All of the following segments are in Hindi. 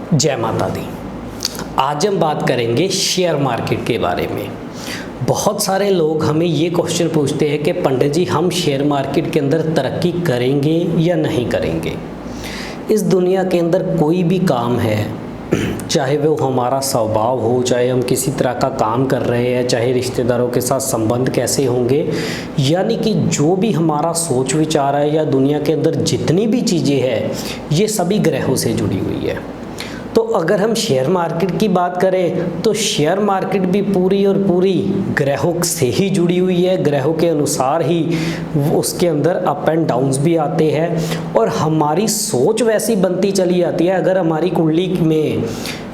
जय माता दी। आज हम बात करेंगे शेयर मार्केट के बारे में। बहुत सारे लोग हमें ये क्वेश्चन पूछते हैं कि पंडित जी हम शेयर मार्केट के अंदर तरक्की करेंगे या नहीं करेंगे। इस दुनिया के अंदर कोई भी काम है, चाहे वो हमारा स्वभाव हो, चाहे हम किसी तरह का काम कर रहे हैं, चाहे रिश्तेदारों के साथ संबंध कैसे होंगे, यानी कि जो भी हमारा सोच विचार है या दुनिया के अंदर जितनी भी चीज़ें हैं ये सभी ग्रहों से जुड़ी हुई है। तो अगर हम शेयर मार्केट की बात करें तो शेयर मार्केट भी पूरी और पूरी ग्रहों से ही जुड़ी हुई है। ग्रहों के अनुसार ही उसके अंदर अप एंड डाउन्स भी आते हैं और हमारी सोच वैसी बनती चली जाती है। अगर हमारी कुंडली में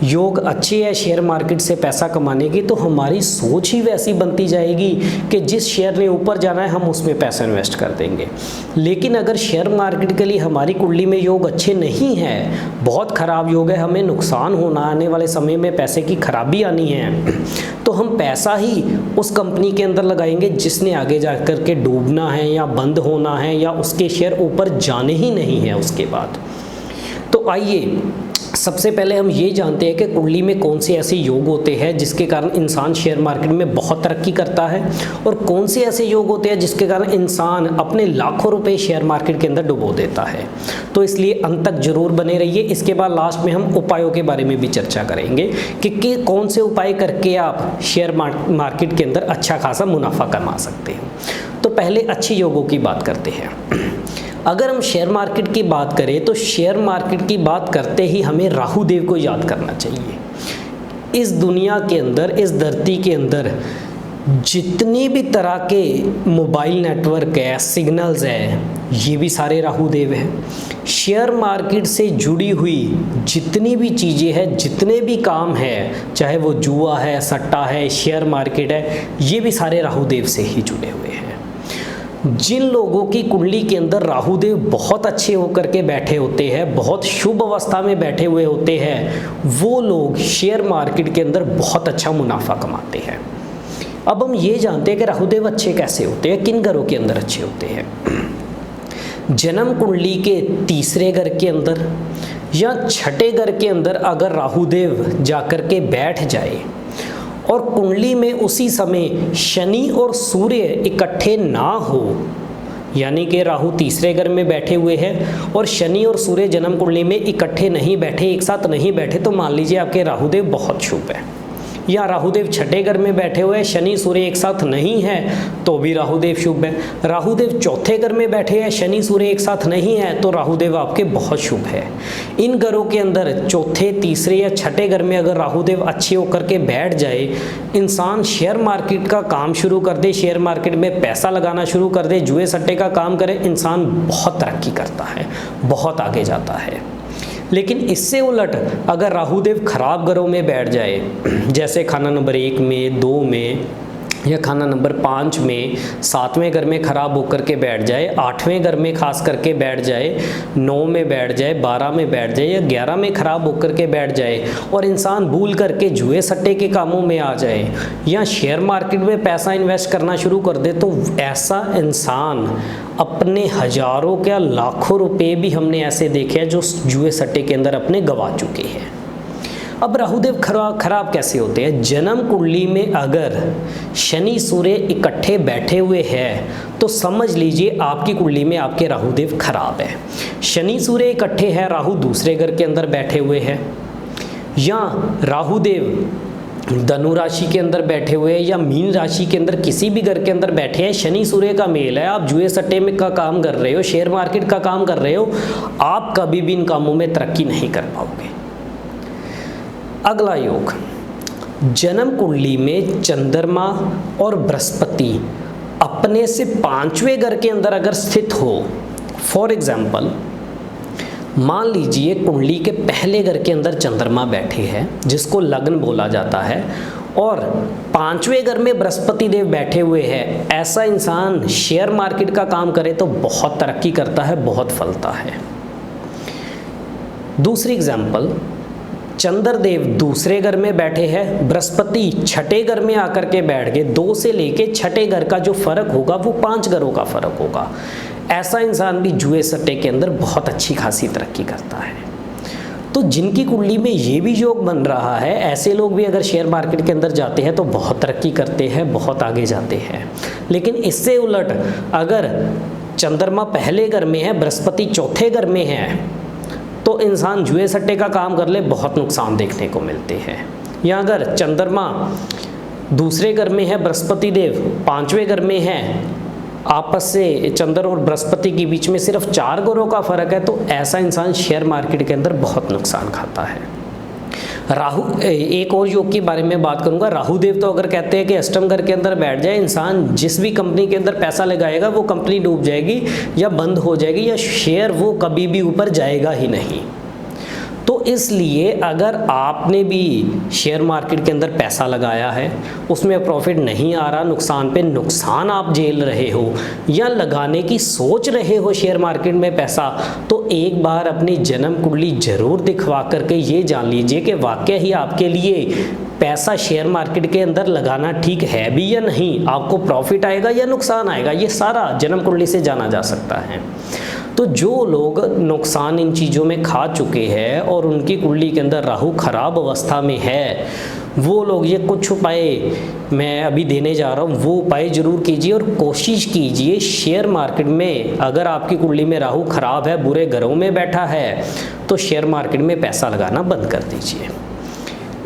योग अच्छे है शेयर मार्केट से पैसा कमाने की, तो हमारी सोच ही वैसी बनती जाएगी कि जिस शेयर ने ऊपर जाना है हम उसमें पैसा इन्वेस्ट कर देंगे। लेकिन अगर शेयर मार्केट के लिए हमारी कुंडली में योग अच्छे नहीं है, बहुत ख़राब योग है, हमें नुकसान होना, आने वाले समय में पैसे की खराबी आनी है, तो हम पैसा ही उस कंपनी के अंदर लगाएंगे जिसने आगे जा कर के डूबना है या बंद होना है या उसके शेयर ऊपर जाने ही नहीं है उसके बाद। तो आइए सबसे पहले हम ये जानते हैं कि कुंडली में कौन से ऐसे योग होते हैं जिसके कारण इंसान शेयर मार्केट में बहुत तरक्की करता है और कौन से ऐसे योग होते हैं जिसके कारण इंसान अपने लाखों रुपए शेयर मार्केट के अंदर डुबो देता है। तो इसलिए अंत तक जरूर बने रहिए। इसके बाद लास्ट में हम उपायों के बारे में भी चर्चा करेंगे कि कौन से उपाय करके आप शेयर मार्केट के अंदर अच्छा खासा मुनाफा कमा सकते हैं। तो पहले अच्छे योगों की बात करते हैं। अगर हम शेयर मार्केट की बात करें तो शेयर मार्केट की बात करते ही हमें राहु देव को याद करना चाहिए। इस दुनिया के अंदर, इस धरती के अंदर जितनी भी तरह के मोबाइल नेटवर्क है, सिग्नल्स है, ये भी सारे राहु देव हैं। शेयर मार्केट से जुड़ी हुई जितनी भी चीज़ें हैं, जितने भी काम हैं, चाहे वो जुआ है, सट्टा है, शेयर मार्केट है, ये भी सारे राहु देव से ही जुड़े हुए हैं। जिन लोगों की कुंडली के अंदर राहु देव बहुत अच्छे होकर के बैठे होते हैं, बहुत शुभ अवस्था में बैठे हुए होते हैं, वो लोग शेयर मार्केट के अंदर बहुत अच्छा मुनाफा कमाते हैं। अब हम ये जानते हैं कि राहु देव अच्छे कैसे होते हैं, किन घरों के अंदर अच्छे होते हैं। जन्म कुंडली के तीसरे घर के अंदर या छठे घर के अंदर अगर राहु देव जाकर के बैठ जाए और कुंडली में उसी समय शनि और सूर्य इकट्ठे ना हो, यानी कि राहु तीसरे घर में बैठे हुए हैं और शनि और सूर्य जन्म कुंडली में इकट्ठे नहीं बैठे, एक साथ नहीं बैठे, तो मान लीजिए आपके राहुदेव बहुत शुभ है। या राहुदेव छठे घर में बैठे हुए हैं, शनि सूर्य एक साथ नहीं है तो भी राहुदेव शुभ है। राहुदेव चौथे घर में बैठे हैं, शनि सूर्य एक साथ नहीं है तो राहुदेव आपके बहुत शुभ है। इन घरों के अंदर चौथे, तीसरे या छठे घर में अगर राहुदेव अच्छे होकर के बैठ जाए, इंसान शेयर मार्केट का काम शुरू कर दे, शेयर मार्केट में पैसा लगाना शुरू कर दे, जुए सट्टे का काम करे, इंसान बहुत तरक्की करता है, बहुत आगे जाता है। लेकिन इससे उलट अगर राहुदेव खराब घरों में बैठ जाए, जैसे खाना नंबर 1 में, 2 में या खाना नंबर 5 में, 7वें घर में खराब होकर के बैठ जाए, 8वें घर में खास करके बैठ जाए, 9 में बैठ जाए, 12 में बैठ जाए या 11 में खराब होकर के बैठ जाए और इंसान भूल करके जुए सट्टे के कामों में आ जाए या शेयर मार्केट में पैसा इन्वेस्ट करना शुरू कर दे, तो ऐसा इंसान अपने हजारों क्या लाखों रुपए भी हमने ऐसे देखे हैं जो जुए सट्टे के अंदर अपने गंवा चुके हैं। अब राहुदेव खराब कैसे होते हैं? जन्म कुंडली में अगर शनि सूर्य इकट्ठे बैठे हुए हैं तो समझ लीजिए आपकी कुंडली में आपके राहुदेव खराब है। शनि सूर्य इकट्ठे हैं, राहु दूसरे घर के अंदर बैठे हुए हैं, या राहुदेव धनु राशि के अंदर बैठे हुए हैं या मीन राशि के अंदर किसी भी घर के अंदर बैठे हैं, शनि सूर्य का मेल है, आप जुए सट्टे में का काम कर रहे हो, शेयर मार्केट का काम कर रहे हो, आप कभी भी इन कामों में तरक्की नहीं कर पाओगे। अगला योग, जन्म कुंडली में चंद्रमा और बृहस्पति अपने से 5वें घर के अंदर अगर स्थित हो, फॉर एग्जाम्पल मान लीजिए कुंडली के पहले घर के अंदर चंद्रमा बैठे हैं जिसको लग्न बोला जाता है और 5वें घर में बृहस्पति देव बैठे हुए हैं, ऐसा इंसान शेयर मार्केट का काम करे तो बहुत तरक्की करता है, बहुत फलता है। दूसरी एग्जाम्पल, चंद्रदेव दूसरे घर में बैठे हैं, बृहस्पति छठे घर में आकर के बैठ गए, 2 से लेके छठे घर का जो फर्क होगा वो 5 घरों का फर्क होगा। ऐसा इंसान भी जुए सट्टे के अंदर बहुत अच्छी खासी तरक्की करता है। तो जिनकी कुंडली में ये भी योग बन रहा है, ऐसे लोग भी अगर शेयर मार्केट के अंदर जाते हैं तो बहुत तरक्की करते हैं, बहुत आगे जाते हैं। लेकिन इससे उलट अगर चंद्रमा पहले घर में है, बृहस्पति चौथे घर में है, तो इंसान जुए सट्टे का काम कर ले, बहुत नुकसान देखने को मिलते हैं। या अगर चंद्रमा दूसरे घर में है, बृहस्पति देव पांचवें घर में है, आपस से चंद्र और बृहस्पति के बीच में सिर्फ 4 घरों का फर्क है, तो ऐसा इंसान शेयर मार्केट के अंदर बहुत नुकसान खाता है। राहु, एक और योग के बारे में बात करूंगा। राहु देव तो अगर कहते हैं कि अष्टम घर के अंदर बैठ जाए, इंसान जिस भी कंपनी के अंदर पैसा लगाएगा वो कंपनी डूब जाएगी या बंद हो जाएगी, या शेयर वो कभी भी ऊपर जाएगा ही नहीं। तो इसलिए अगर आपने भी शेयर मार्केट के अंदर पैसा लगाया है, उसमें प्रॉफिट नहीं आ रहा, नुकसान पे नुकसान आप झेल रहे हो, या लगाने की सोच रहे हो शेयर मार्केट में पैसा, तो एक बार अपनी जन्म कुंडली जरूर दिखवा करके ये जान लीजिए कि वाकई ही आपके लिए पैसा शेयर मार्केट के अंदर लगाना ठीक है भी या नहीं, आपको प्रॉफिट आएगा या नुकसान आएगा, ये सारा जन्म कुंडली से जाना जा सकता है। तो जो लोग नुकसान इन चीज़ों में खा चुके हैं और उनकी कुंडली के अंदर राहु खराब अवस्था में है, वो लोग ये कुछ उपाय मैं अभी देने जा रहा हूँ, वो उपाय ज़रूर कीजिए और कोशिश कीजिए शेयर मार्केट में। अगर आपकी कुंडली में राहु खराब है, बुरे घरों में बैठा है, तो शेयर मार्केट में पैसा लगाना बंद कर दीजिए।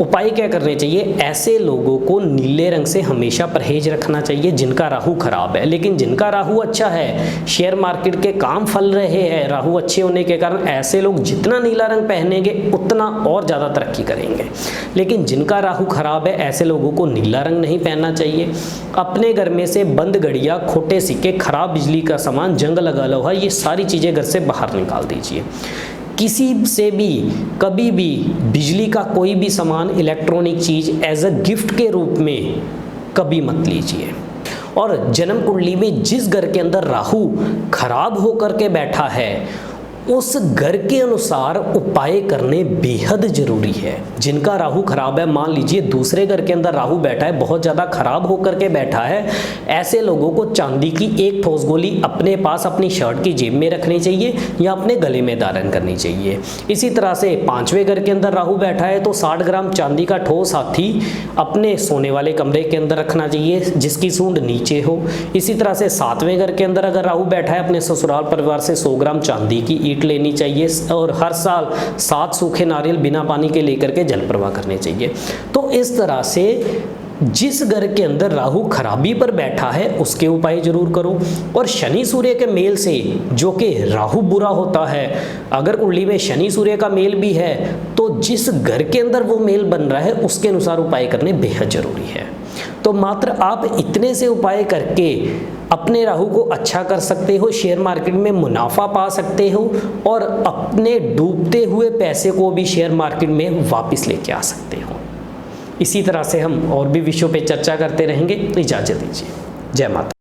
उपाय क्या करने चाहिए? ऐसे लोगों को नीले रंग से हमेशा परहेज रखना चाहिए जिनका राहु खराब है। लेकिन जिनका राहु अच्छा है, शेयर मार्केट के काम फल रहे हैं, राहु अच्छे होने के कारण ऐसे लोग जितना नीला रंग पहनेंगे उतना और ज़्यादा तरक्की करेंगे। लेकिन जिनका राहु खराब है, ऐसे लोगों को नीला रंग नहीं पहनना चाहिए। अपने घर में से बंद घड़ियाँ, खोटे सिक्के, खराब बिजली का सामान, जंग लगा लोहा, ये सारी चीज़ें घर से बाहर निकाल दीजिए। किसी से भी कभी भी बिजली का कोई भी सामान, इलेक्ट्रॉनिक चीज़ एज अ गिफ्ट के रूप में कभी मत लीजिए। और जन्म कुंडली में जिस घर के अंदर राहु खराब होकर के बैठा है, उस घर के अनुसार उपाय करने बेहद ज़रूरी है। जिनका राहु खराब है, मान लीजिए दूसरे घर के अंदर राहु बैठा है, बहुत ज़्यादा खराब होकर के बैठा है, ऐसे लोगों को चांदी की एक ठोस गोली अपने पास अपनी शर्ट की जेब में रखनी चाहिए या अपने गले में धारण करनी चाहिए। इसी तरह से पांचवें घर के अंदर राहु बैठा है तो 60 ग्राम चांदी का ठोस हाथी अपने सोने वाले कमरे के अंदर रखना चाहिए जिसकी सूंड नीचे हो। इसी तरह से 7वें घर के अंदर अगर राहु बैठा है, अपने ससुराल परिवार से 100 ग्राम चांदी की लेनी चाहिए और हर साल 7 सूखे नारियल बिना पानी के लेकर के जल प्रवाह करने चाहिए। तो इस तरह से जिस घर के अंदर राहु खराबी पर बैठा है उसके उपाय जरूर करो। और शनि सूर्य के मेल से, जो कि राहु बुरा होता है, अगर कुंडली में शनि सूर्य का मेल भी है तो जिस घर के अंदर वो मेल बन रहा है उसके अनुसार उपाय करने बेहद जरूरी है। तो मात्र आप इतने से उपाय करके अपने राहु को अच्छा कर सकते हो, शेयर मार्केट में मुनाफा पा सकते हो और अपने डूबते हुए पैसे को भी शेयर मार्केट में वापस लेके आ सकते हो। इसी तरह से हम और भी विषयों पे चर्चा करते रहेंगे। इजाज़त दीजिए। जय माता।